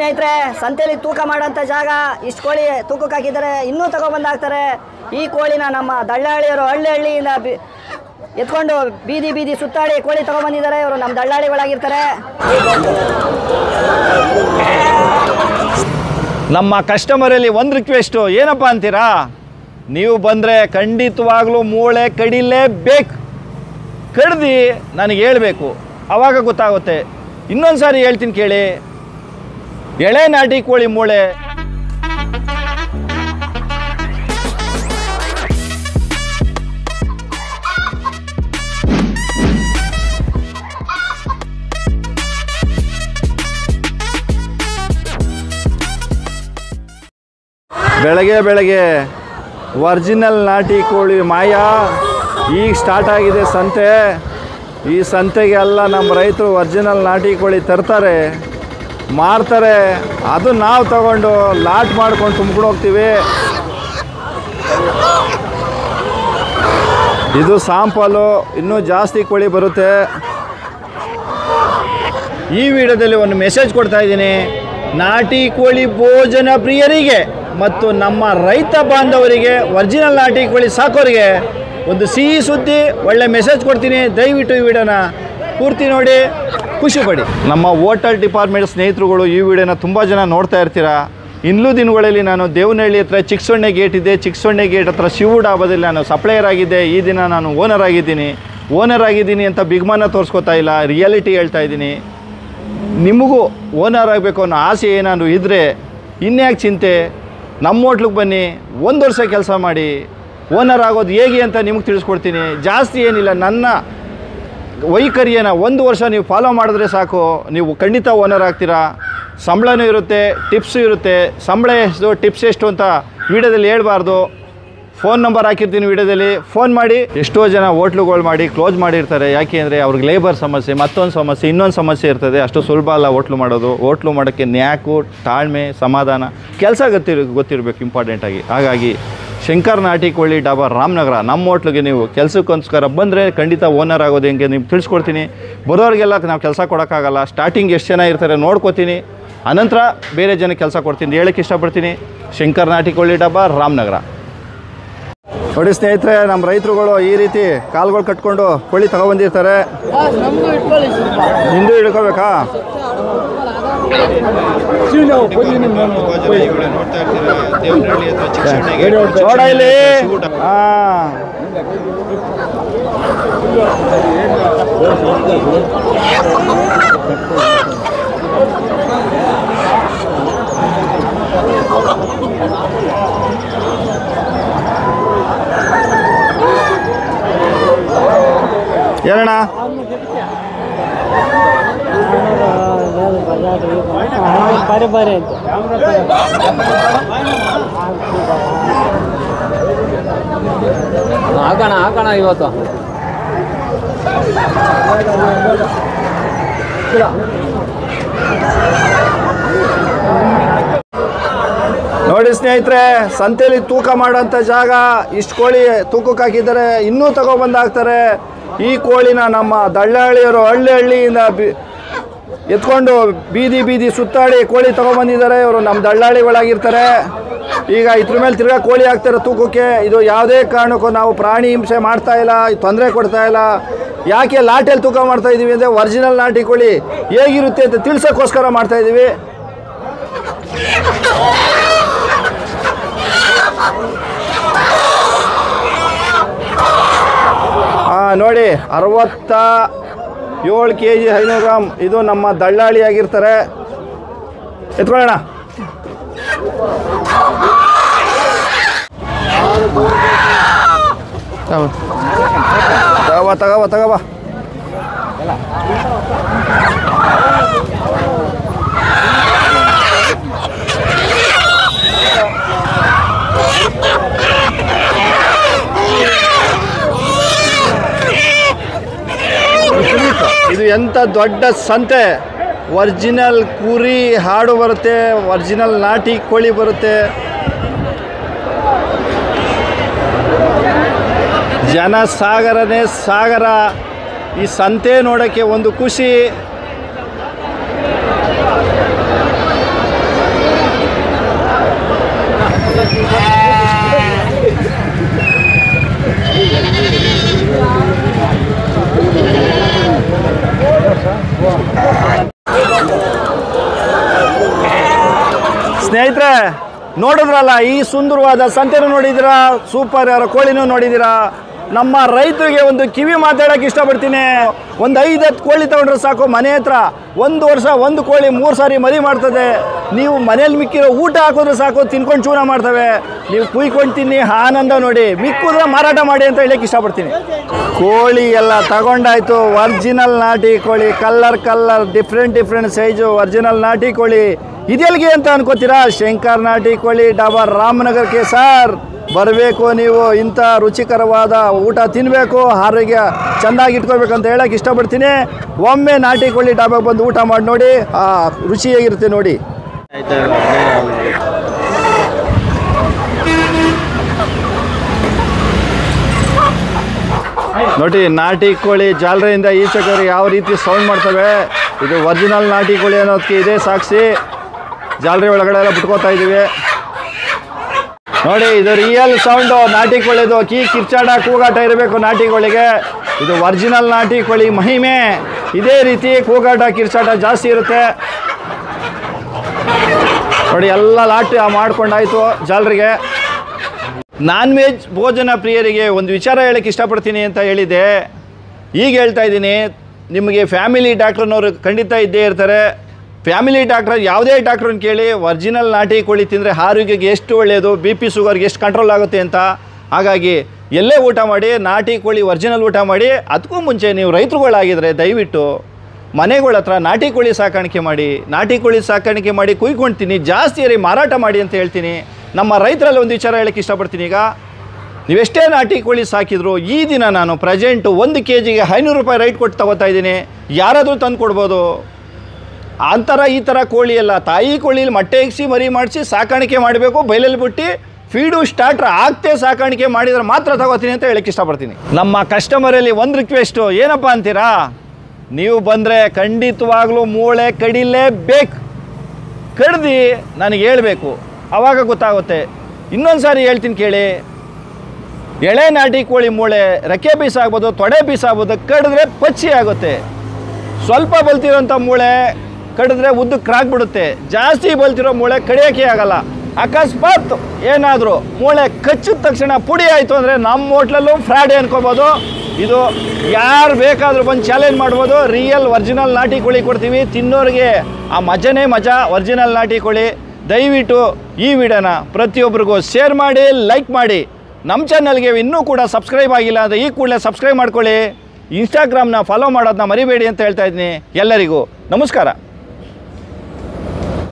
ಸ್ನೇಹಿತರೆ, ಸಂತೆಯಲ್ಲಿ ತೂಕ ಮಾಡೋಂಥ ಜಾಗ. ಇಷ್ಟು ಕೋಳಿ ತೂಕಕ್ಕೆ ಹಾಕಿದ್ದಾರೆ, ಇನ್ನೂ ತಗೊಬಂದಾಕ್ತಾರೆ. ಈ ಕೋಳಿನ ನಮ್ಮ ದಳ್ಳಾಳಿಯವರು ಹಳ್ಳಿಯಿಂದ ಎತ್ಕೊಂಡು ಬೀದಿ ಸುತ್ತಾಡಿ ಕೋಳಿ ತಗೊಬಂದಿದ್ದಾರೆ. ಇವರು ನಮ್ಮ ದಳ್ಳಾಳಿಗಳಾಗಿರ್ತಾರೆ. ನಮ್ಮ ಕಸ್ಟಮರಲ್ಲಿ ಒಂದು ರಿಕ್ವೆಸ್ಟು ಏನಪ್ಪ ಅಂತೀರಾ, ನೀವು ಬಂದರೆ ಖಂಡಿತವಾಗ್ಲೂ ಮೂಳೆ ಕಡಿಲೇಬೇಕು. ಕಡ್ದು ನನಗೆ ಹೇಳಬೇಕು, ಆವಾಗ ಗೊತ್ತಾಗುತ್ತೆ. ಇನ್ನೊಂದು ಸಾರಿ ಹೇಳ್ತೀನಿ ಕೇಳಿ, ಎಳೆ ನಾಟಿ ಕೋಳಿ ಮೂಳೆ ಬೆಳಗ್ಗೆ ಒರಿಜಿನಲ್ ನಾಟಿ ಕೋಳಿ ಮಾಯಾ ಈಗ ಸ್ಟಾರ್ಟ್ ಆಗಿದೆ ಸಂತೆ. ಈ ಸಂತೆಗೆ ಎಲ್ಲ ನಮ್ಮ ರೈತರು ಒರಿಜಿನಲ್ ನಾಟಿ ಕೋಳಿ ತರ್ತಾರೆ, ಮಾರ್ತಾರೆ. ಅದು ನಾವು ತಗೊಂಡು ಲಾಟ್ ಮಾಡ್ಕೊಂಡು ತುಂಬ್ಕೊಂಡು ಹೋಗ್ತೀವಿ. ಇದು ಸ್ಯಾಂಪಲು, ಇನ್ನೂ ಜಾಸ್ತಿ ಕೋಳಿ ಬರುತ್ತೆ. ಈ ವಿಡಿಯೋದಲ್ಲಿ ಒಂದು ಮೆಸೇಜ್ ಕೊಡ್ತಾ ಇದ್ದೀನಿ, ನಾಟಿ ಕೋಳಿ ಭೋಜನ ಪ್ರಿಯರಿಗೆ ಮತ್ತು ನಮ್ಮ ರೈತ ಬಾಂಧವರಿಗೆ, ಒರಿಜಿನಲ್ ನಾಟಿ ಕೋಳಿ ಸಾಕೋರಿಗೆ ಒಂದು ಸಿಹಿ ಸುದ್ದಿ, ಒಳ್ಳೆ ಮೆಸೇಜ್ ಕೊಡ್ತೀನಿ. ದಯವಿಟ್ಟು ಈ ವಿಡಿಯೋನ ಪೂರ್ತಿ ನೋಡಿ, ಖುಷಿ ಪಡಿ. ನಮ್ಮ ಹೋಟೆಲ್ ಡಿಪಾರ್ಟ್ಮೆಂಟ್ ಸ್ನೇಹಿತರುಗಳು ಈ ವಿಡಿಯೋನ ತುಂಬ ಜನ ನೋಡ್ತಾ ಇರ್ತೀರಾ. ಇನ್ನೂ ದಿನಗಳಲ್ಲಿ ನಾನು ದೇವನಹಳ್ಳಿ ಹತ್ರ ಚಿಕ್ಕಸೊಣ್ಣೆ ಗೇಟ್ ಇದೆ, ಚಿಕ್ಕಸೊಣ್ಣೆ ಗೇಟ್ ಹತ್ರ ಶಿವು ಡಾಬಾದಲ್ಲಿ ನಾನು ಸಪ್ಲೈಯರ್ ಆಗಿದ್ದೆ. ಈ ದಿನ ನಾನು ಓನರ್ ಆಗಿದ್ದೀನಿ ಅಂತ ಬಿಗ್ಮಾನ ತೋರಿಸ್ಕೊತಾ ಇಲ್ಲ, ರಿಯಾಲಿಟಿ ಹೇಳ್ತಾ ಇದ್ದೀನಿ. ನಿಮಗೂ ಓನರ್ ಆಗಬೇಕು ಅನ್ನೋ ಆಸೆ ಏನಾದ್ರು ಇದ್ದರೆ ಇನ್ಯಾಕೆ ಚಿಂತೆ, ನಮ್ಮ ಹೋಟ್ಲಿಗೆ ಬನ್ನಿ, 1 ವರ್ಷ ಕೆಲಸ ಮಾಡಿ ಓನರ್ ಆಗೋದು ಹೇಗೆ ಅಂತ ನಿಮಗೆ ತಿಳಿಸ್ಕೊಡ್ತೀನಿ. ಜಾಸ್ತಿ ಏನಿಲ್ಲ, ನನ್ನ ವೈಖರಿಯನ್ನು 1 ವರ್ಷ ನೀವು ಫಾಲೋ ಮಾಡಿದ್ರೆ ಸಾಕು, ನೀವು ಖಂಡಿತ ಓನರ್ ಆಗ್ತೀರಾ. ಸಂಬಳನೂ ಇರುತ್ತೆ, ಟಿಪ್ಸು ಇರುತ್ತೆ. ಸಂಬಳ ಎಷ್ಟು, ಟಿಪ್ಸ್ ಎಷ್ಟು ಅಂತ ವಿಡಿಯೋದಲ್ಲಿ ಹೇಳ್ಬಾರ್ದು. ಫೋನ್ ನಂಬರ್ ಹಾಕಿರ್ತೀನಿ ವಿಡಿಯೋದಲ್ಲಿ, ಫೋನ್ ಮಾಡಿ. ಎಷ್ಟೋ ಜನ ಹೋಟ್ಲುಗಳು ಮಾಡಿ ಕ್ಲೋಸ್ ಮಾಡಿರ್ತಾರೆ. ಯಾಕೆ ಅಂದರೆ ಅವ್ರಿಗೆ ಲೇಬರ್ ಸಮಸ್ಯೆ, ಮತ್ತೊಂದು ಸಮಸ್ಯೆ, ಇನ್ನೊಂದು ಸಮಸ್ಯೆ ಇರ್ತದೆ. ಅಷ್ಟು ಸುಲಭ ಅಲ್ಲ ಹೋಟ್ಲು ಮಾಡೋದು. ಹೋಟ್ಲು ಮಾಡೋಕ್ಕೆ ನ್ಯಾಕು, ತಾಳ್ಮೆ, ಸಮಾಧಾನ, ಕೆಲಸ ಗೊತ್ತಿರಬೇಕು ಇಂಪಾರ್ಟೆಂಟಾಗಿ. ಹಾಗಾಗಿ ಶಂಕರ್ ನಾಟಿ ಕೋಳಿ ಡಾಬಾ ರಾಮನಗರ ನಮ್ಮ ಹೋಟ್ಲಿಗೆ ನೀವು ಕೆಲಸಕ್ಕೋಸ್ಕರ ಬಂದರೆ ಖಂಡಿತ ಓನರ್ ಆಗೋದು ಹೆಂಗೆ ನೀವು ತಿಳಿಸ್ಕೊಡ್ತೀನಿ. ಬರೋರಿಗೆಲ್ಲ ನಾವು ಕೆಲಸ ಕೊಡೋಕ್ಕಾಗಲ್ಲ. ಸ್ಟಾರ್ಟಿಂಗ್ ಎಷ್ಟು ಜನ ಇರ್ತಾರೆ ನೋಡ್ಕೋತೀನಿ, ಅನಂತರ ಬೇರೆ ಜನಕ್ಕೆ ಕೆಲಸ ಕೊಡ್ತೀನಿ ಹೇಳೋಕ್ಕೆ ಇಷ್ಟಪಡ್ತೀನಿ. ಶಂಕರ್ ನಾಟಿ ಕೋಳಿ ಡಾಬಾ ರಾಮನಗರ. ನೋಡಿ ಸ್ನೇಹಿತರೆ, ನಮ್ಮ ರೈತರುಗಳು ಈ ರೀತಿ ಕಾಲುಗಳು ಕಟ್ಕೊಂಡು ಕೋಳಿ ತಗೊಬಂದಿರ್ತಾರೆ. ನಿಂದು ಹಿಡ್ಕೋಬೇಕಾ? ನೋಡ ಇಲ್ಲಿ, ಏನಣ್ಣ ಹಾಕೋಣ ಇವತ್ತು. ನೋಡಿ ಸ್ನೇಹಿತರೆ, ಸಂತೆಯಲ್ಲಿ ತೂಕ ಮಾಡೋಂಥ ಜಾಗ. ಇಷ್ಟು ಕೋಳಿ ತೂಕಕ್ಕೆ ಹಾಕಿದ್ದಾರೆ, ಇನ್ನೂ ತಗೊಬಂದಾಕ್ತಾರೆ. ಈ ಕೋಳಿನ ನಮ್ಮ ದಳ್ಳಾಳಿಯವರು ಹಳ್ಳಿಯಿಂದ ಎತ್ಕೊಂಡು ಬೀದಿ ಸುತ್ತಾಡಿ ಕೋಳಿ ತಗೊಬಂದಿದ್ದಾರೆ. ಇವರು ನಮ್ಮ ದಳ್ಳಾಳಿಗಳಾಗಿರ್ತಾರೆ. ಈಗ ಇದ್ರ ಮೇಲೆ ತಿರ್ಗಾ ಕೋಳಿ ಹಾಕ್ತಾರೆ ತೂಕಕ್ಕೆ. ಇದು ಯಾವುದೇ ಕಾರಣಕ್ಕೂ ನಾವು ಪ್ರಾಣಿ ಹಿಂಸೆ ಮಾಡ್ತಾ ಇಲ್ಲ, ತೊಂದರೆ ಕೊಡ್ತಾ ಇಲ್ಲ. ಯಾಕೆ ಲಾಟೆಯಲ್ಲಿ ತೂಕ ಮಾಡ್ತಾ ಇದ್ದೀವಿ ಅಂದರೆ ಒರಿಜಿನಲ್ ನಾಟಿ ಕೋಳಿ ಹೇಗಿರುತ್ತೆ ಅಂತ ತಿಳ್ಸೋಕ್ಕೋಸ್ಕರ ಮಾಡ್ತಾ ಇದ್ದೀವಿ. ನೋಡಿ 67 kg 500 ಗ್ರಾಮ್. ಇದು ನಮ್ಮ ದಳ್ಳಾಳಿ ಆಗಿರ್ತಾರೆ. ಎತ್ಕೊಳ್ಳೋಣ. ತಗೋ. ಇದು ಎಂಥ ದೊಡ್ಡ ಸಂತೆ. ಒರಿಜಿನಲ್ ಕುರಿ ಹಾಡು ಬರುತ್ತೆ, ಒರಿಜಿನಲ್ ನಾಟಿ ಕೋಳಿ ಬರುತ್ತೆ. ಜನ ಸಾಗರನೇ ಸಾಗರ. ಈ ಸಂತೆ ನೋಡೋಕ್ಕೆ ಒಂದು ಖುಷಿ. ಸ್ನೇಹಿತರೆ, ನೋಡಿದ್ರಲ್ಲ, ಈ ಸುಂದರವಾದ ಸಂತೆನೂ ನೋಡಿದ್ದೀರಾ, ಸೂಪರ್ ಯಾರ ಕೋಳಿನೂ ನೋಡಿದ್ದೀರಾ. ನಮ್ಮ ರೈತರಿಗೆ ಒಂದು ಕಿವಿ ಮಾತಾಡೋಕೆ ಇಷ್ಟಪಡ್ತೀನಿ. ಒಂದು 5-10 ಕೋಳಿ ತಗೊಂಡ್ರೆ ಸಾಕು. ಮನೆ ಹತ್ರ 1 ವರ್ಷ 1 ಕೋಳಿ 3 ಸಾರಿ ಮರಿ ಮಾಡ್ತದೆ. ನೀವು ಮನೇಲಿ ಮಿಕ್ಕಿರೋ ಊಟ ಹಾಕಿದ್ರೆ ಸಾಕು, ತಿನ್ಕೊಂಡು ಚೂನ ಮಾಡ್ತವೆ. ನೀವು ಕುಯ್ಕೊಂಡು ತಿನ್ನಿ, ಆನಂದ ನೋಡಿ. ಮಿಕ್ಕಿದ್ರೆ ಮಾರಾಟ ಮಾಡಿ ಅಂತ ಹೇಳಕ್ಕೆ ಇಷ್ಟಪಡ್ತೀನಿ. ಕೋಳಿ ಎಲ್ಲ ತಗೊಂಡಾಯ್ತು. ಒರಿಜಿನಲ್ ನಾಟಿ ಕೋಳಿ, ಕಲ್ಲರ್ ಡಿಫ್ರೆಂಟ್ ಸೈಜು ಒರಿಜಿನಲ್ ನಾಟಿ ಕೋಳಿ. ಇದೆಲ್ಲಿಗೆ ಅಂತ ಅನ್ಕೋತೀರಾ? ಶಂಕರ್ ನಾಟಿ ಕೋಳಿ ಡಾಬಾ ರಾಮನಗರಕ್ಕೆ ಸರ್ ಬರಬೇಕು. ನೀವು ಇಂಥ ರುಚಿಕರವಾದ ಊಟ ತಿನ್ನಬೇಕು, ಆರೋಗ್ಯ ಚೆಂದಾಗಿ ಇಟ್ಕೋಬೇಕಂತ ಹೇಳಕ್ಕೆ ಇಷ್ಟಪಡ್ತೀನಿ. ಒಮ್ಮೆ ನಾಟಿ ಕೋಳಿ ಡಾಬಾಗೆ ಬಂದು ಊಟ ಮಾಡಿ ನೋಡಿ, ರುಚಿಯಾಗಿರುತ್ತೆ ನೋಡಿ. ನೋಡಿ, ನಾಟಿ ಕೋಳಿ ಜಾಲರಿಯಿಂದ ಈಚೆಗರು ಯಾವ ರೀತಿ ಸೌಂಡ್ ಮಾಡ್ತವೆ. ಇದು ಒರಿಜಿನಲ್ ನಾಟಿ ಕೋಳಿ ಅನ್ನೋದಕ್ಕೆ ಇದೇ ಸಾಕ್ಷಿ. ಜಾಲರಿ ಒಳಗಡೆ ಎಲ್ಲ ಬಿಟ್ಕೋತಾ ಇದ್ದೀವಿ ನೋಡಿ. ಇದು ರಿಯಲ್ ಸೌಂಡು ನಾಟಿ ಕೋಳಿದು. ಕಿರ್ಚಾಟ ಕೂಗಾಟ ಇರಬೇಕು ನಾಟಿ ಕೋಳಿಗೆ. ಇದು ಒರಿಜಿನಲ್ ನಾಟಿ ಕೋಳಿ ಮಹಿಮೆ. ಇದೇ ರೀತಿ ಕೂಗಾಟ ಕಿರ್ಚಾಟ ಜಾಸ್ತಿ ಇರುತ್ತೆ ನೋಡಿ. ಎಲ್ಲ ಲಾಟಿ ಮಾಡ್ಕೊಂಡಾಯ್ತು ಜಾಲರಿಗೆ. ನಾನ್ ವೆಜ್ ಭೋಜನ ಪ್ರಿಯರಿಗೆ ಒಂದು ವಿಚಾರ ಹೇಳಕ್ಕೆ ಇಷ್ಟಪಡ್ತೀನಿ ಅಂತ ಹೇಳಿದೆ. ಈಗ ಹೇಳ್ತಾ ಇದ್ದೀನಿ, ನಿಮಗೆ ಫ್ಯಾಮಿಲಿ ಡಾಕ್ಟ್ರನವರು ಖಂಡಿತ ಇದ್ದೇ ಇರ್ತಾರೆ. ಫ್ಯಾಮಿಲಿ ಡಾಕ್ಟ್ರ್ ಯಾವುದೇ ಡಾಕ್ಟ್ರನ್ನ ಕೇಳಿ, ಒರಿಜಿನಲ್ ನಾಟಿ ಕೋಳಿ ತಿಂದರೆ ಆರೋಗ್ಯಕ್ಕೆ ಎಷ್ಟು ಒಳ್ಳೆಯದು, BP ಶುಗರ್ಗೆ ಎಷ್ಟು ಕಂಟ್ರೋಲ್ ಆಗುತ್ತೆ ಅಂತ. ಹಾಗಾಗಿ ಎಲ್ಲೇ ಊಟ ಮಾಡಿ ನಾಟಿ ಕೋಳಿ ಒರಿಜಿನಲ್ ಊಟ ಮಾಡಿ. ಅದಕ್ಕೂ ಮುಂಚೆ ನೀವು ರೈತರುಗಳಾಗಿದ್ದರೆ ದಯವಿಟ್ಟು ಮನೆಗಳ ಹತ್ರ ನಾಟಿ ಕೋಳಿ ಸಾಕಾಣಿಕೆ ಮಾಡಿ. ನಾಟಿ ಕೋಳಿ ಸಾಕಾಣಿಕೆ ಮಾಡಿ ಕುಯ್ಕೊಂಡು ತಿನ್ನಿ, ಜಾಸ್ತಿ ಮಾರಾಟ ಮಾಡಿ ಅಂತ ಹೇಳ್ತೀನಿ. ನಮ್ಮ ರೈತರಲ್ಲಿ ಒಂದು ವಿಚಾರ ಹೇಳಕ್ಕೆ ಇಷ್ಟಪಡ್ತೀನಿ. ಈಗ ನೀವೆಷ್ಟೇ ನಾಟಿ ಕೋಳಿ ಸಾಕಿದ್ರು, ಈ ದಿನ ನಾನು ಪ್ರೆಸೆಂಟು 1 kgಗೆ 500 ರೂಪಾಯಿ ರೈಟ್ ಕೊಟ್ಟು ತಗೋತಾ ಇದ್ದೀನಿ. ಯಾರಾದರೂ ತಂದು ಕೊಡ್ಬೋದು. ಈ ಥರ ಕೋಳಿ ಎಲ್ಲ ತಾಯಿ ಕೋಳಿಲಿ ಮೊಟ್ಟೆ ಇಕ್ಸಿ ಮರಿ ಮಾಡಿಸಿ ಸಾಕಾಣಿಕೆ ಮಾಡಬೇಕು. ಬೈಲಲ್ಲಿ ಬಿಟ್ಟು ಫೀಡು ಸ್ಟಾರ್ಟ್ರ್ ಆಗ್ತೇ ಸಾಕಾಣಿಕೆ ಮಾಡಿದರೆ ಮಾತ್ರ ತಗೋತೀನಿ ಅಂತ ಹೇಳಕ್ಕೆ ಇಷ್ಟಪಡ್ತೀನಿ. ನಮ್ಮ ಕಸ್ಟಮರಲ್ಲಿ ಒಂದು ರಿಕ್ವೆಸ್ಟು ಏನಪ್ಪ ಅಂತೀರಾ? ನೀವು ಬಂದರೆ ಖಂಡಿತವಾಗ್ಲೂ ಮೂಳೆ ಕಡಿಲೇಬೇಕು. ಕಡ್ದು ನನಗೆ ಹೇಳಬೇಕು, ಆವಾಗ ಗೊತ್ತಾಗುತ್ತೆ. ಇನ್ನೊಂದು ಸಾರಿ ಹೇಳ್ತೀನಿ ಕೇಳಿ. ಎಳೆ ನಾಟಿ ಕೋಳಿ ಮೂಳೆ ರೆಕ್ಕೆ ಪೀಸ್ ಆಗ್ಬೋದು, ತೊಡೆ ಪೀಸ್ ಆಗ್ಬೋದು. ಕಡಿದ್ರೆ ಪಚ್ಚಿ ಆಗುತ್ತೆ. ಸ್ವಲ್ಪ ಬಲ್ತಿರೋಂಥ ಮೂಳೆ ಕಡಿದ್ರೆ ಉದ್ದಕ್ಕೆ ಕ್ರಾಕ್ಬಿಡುತ್ತೆ. ಜಾಸ್ತಿ ಬಲ್ತಿರೋ ಮೂಳೆ ಕಡಿಯೋಕ್ಕೆ ಆಗಲ್ಲ. ಅಕಸ್ಮಾತ್ ಏನಾದರೂ ಮೂಳೆ ಕಚ್ಚಿದ ತಕ್ಷಣ ಪುಡಿ ಆಯಿತು ಅಂದರೆ ನಮ್ಮ ಹೋಟ್ಲಲ್ಲೂ ಫ್ರಾಡ್ ಅನ್ಕೋಬೋದು. ಇದು ಯಾರು ಬೇಕಾದರೂ ಬಂದು ಚಾಲೆಂಜ್ ಮಾಡ್ಬೋದು. ರಿಯಲ್ ಒರಿಜಿನಲ್ ನಾಟಿ ಕೋಳಿ ಕೊಡ್ತೀವಿ. ತಿನ್ನೋರಿಗೆ ಆ ಮಜನೇ ಮಜಾ. ಒರಿಜಿನಲ್ ನಾಟಿ ಕೋಳಿ. ದಯವಿಟ್ಟು ಈ ವಿಡಿಯೋನ ಪ್ರತಿಯೊಬ್ಬರಿಗೂ ಶೇರ್ ಮಾಡಿ, ಲೈಕ್ ಮಾಡಿ. ನಮ್ಮ ಚಾನಲ್ಗೆ ಇನ್ನೂ ಕೂಡ ಸಬ್ಸ್ಕ್ರೈಬ್ ಆಗಿಲ್ಲ ಅಂದರೆ ಈ ಕೂಡಲೇ ಸಬ್ಸ್ಕ್ರೈಬ್ ಮಾಡ್ಕೊಳ್ಳಿ. ಇನ್ಸ್ಟಾಗ್ರಾಮ್ನ ಫಾಲೋ ಮಾಡೋದನ್ನ ಮರಿಬೇಡಿ ಅಂತ ಹೇಳ್ತಾ ಇದ್ದೀನಿ. ಎಲ್ಲರಿಗೂ ನಮಸ್ಕಾರ.